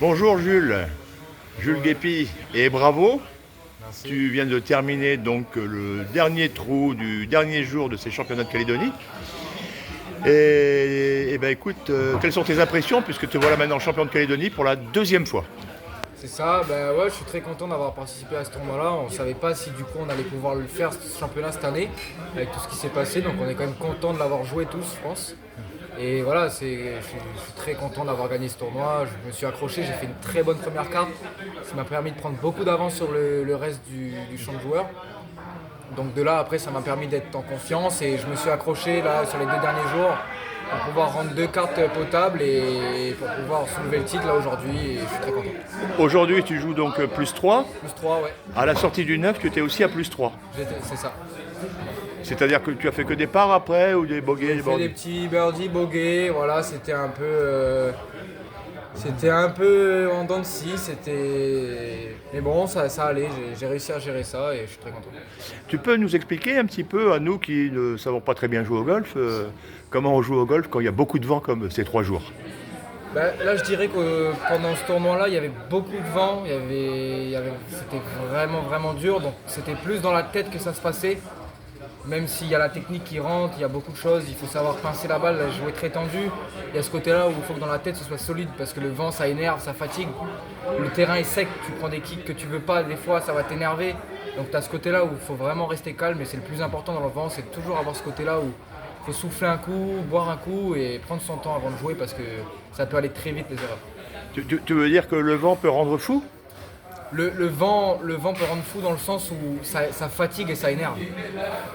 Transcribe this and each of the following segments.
Bonjour Jules, Jules Guépi et bravo. Merci. Tu viens de terminer donc le dernier trou du dernier jour de ces championnats de Calédonie. Et ben écoute, quelles sont tes impressions puisque te voilà maintenant champion de Calédonie pour la deuxième fois? C'est ça, ben ouais, je suis très content d'avoir participé à ce tournoi-là. On ne savait pas si du coup on allait pouvoir le faire ce championnat cette année, avec tout ce qui s'est passé. Donc on est quand même content de l'avoir joué tous, je pense. Et voilà, je suis très content d'avoir gagné ce tournoi. Je me suis accroché, j'ai fait une très bonne première carte. Ça m'a permis de prendre beaucoup d'avance sur le reste du champ de joueurs. Donc de là, après, ça m'a permis d'être en confiance et je me suis accroché là sur les 2 derniers jours pour pouvoir rendre 2 cartes potables et pour pouvoir soulever le titre là aujourd'hui et je suis très content. Aujourd'hui tu joues donc plus 3. Plus 3, ouais, À la sortie du 9 tu étais aussi à plus 3. c'est ça. C'est-à-dire que tu as fait que des parts après ou des bogeys, J'ai des fait des birdies? petits birdies, bogeys, voilà, c'était un peu en dents de scie, mais bon, ça allait, j'ai réussi à gérer ça et je suis très content. Tu peux nous expliquer un petit peu à nous qui ne savons pas très bien jouer au golf, comment on joue au golf quand il y a beaucoup de vent comme ces 3 jours? Là, je dirais que pendant ce tournoi-là, il y avait beaucoup de vent, c'était vraiment, vraiment dur. Donc, c'était plus dans la tête que ça se passait. Même s'il y a la technique qui rentre, il y a beaucoup de choses, il faut savoir pincer la balle, jouer très tendu. Il y a ce côté-là où il faut que dans la tête ce soit solide parce que le vent ça énerve, ça fatigue. Le terrain est sec, tu prends des kicks que tu veux pas, des fois ça va t'énerver. Donc tu as ce côté-là où il faut vraiment rester calme et c'est le plus important dans le vent, c'est toujours avoir ce côté-là où il faut souffler un coup, boire un coup et prendre son temps avant de jouer parce que ça peut aller très vite les erreurs. Tu veux dire que le vent peut rendre fou? Le vent peut rendre fou dans le sens où ça fatigue et ça énerve.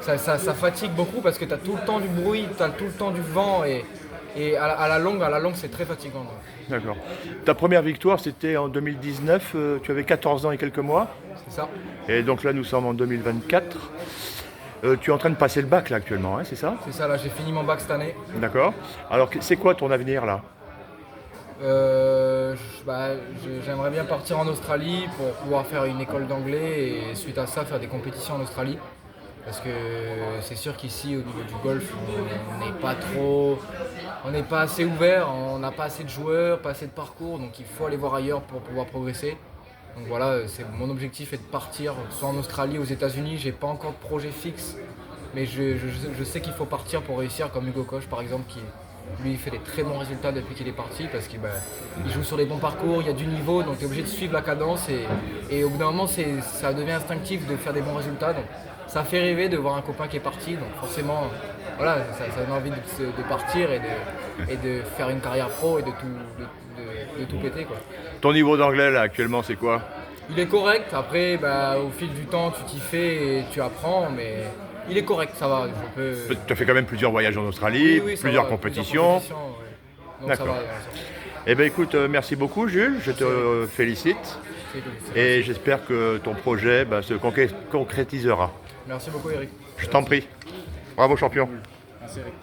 Ça fatigue beaucoup parce que tu as tout le temps du bruit, tu as tout le temps du vent et à la longue c'est très fatigant. Donc. D'accord. Ta première victoire, c'était en 2019, tu avais 14 ans et quelques mois. C'est ça. Et donc là, nous sommes en 2024. Tu es en train de passer le bac là actuellement, hein, c'est ça? C'est ça, là j'ai fini mon bac cette année. D'accord. Alors, c'est quoi ton avenir là? J'aimerais bien partir en Australie pour pouvoir faire une école d'anglais et suite à ça faire des compétitions en Australie. Parce que c'est sûr qu'ici au niveau du golf on n'est pas assez ouvert, on n'a pas assez de joueurs, pas assez de parcours, donc il faut aller voir ailleurs pour pouvoir progresser. Donc voilà, mon objectif est de partir soit en Australie, aux États-Unis. J'ai pas encore de projet fixe, mais je sais qu'il faut partir pour réussir, comme Hugo Koch par exemple, qui lui fait des très bons résultats depuis qu'il est parti parce qu'il joue sur les bons parcours, il y a du niveau, donc tu es obligé de suivre la cadence et au bout d'un moment ça devient instinctif de faire des bons résultats. Donc ça fait rêver de voir un copain qui est parti, donc forcément voilà, ça donne envie de partir et de faire une carrière pro et de tout péter quoi. Ton niveau d'anglais là actuellement, c'est quoi? Il est correct, après au fil du temps tu t'y fais et tu apprends, mais il est correct, ça va. Tu as fait quand même plusieurs voyages en Australie, Oui, oui, ça plusieurs va, compétitions. ouais. Donc ça D'accord. va. Eh bien écoute, merci beaucoup Jules, je te félicite et j'espère que ton projet se concrétisera. Merci beaucoup Eric. Je t'en prie. Bravo champion. Merci Eric.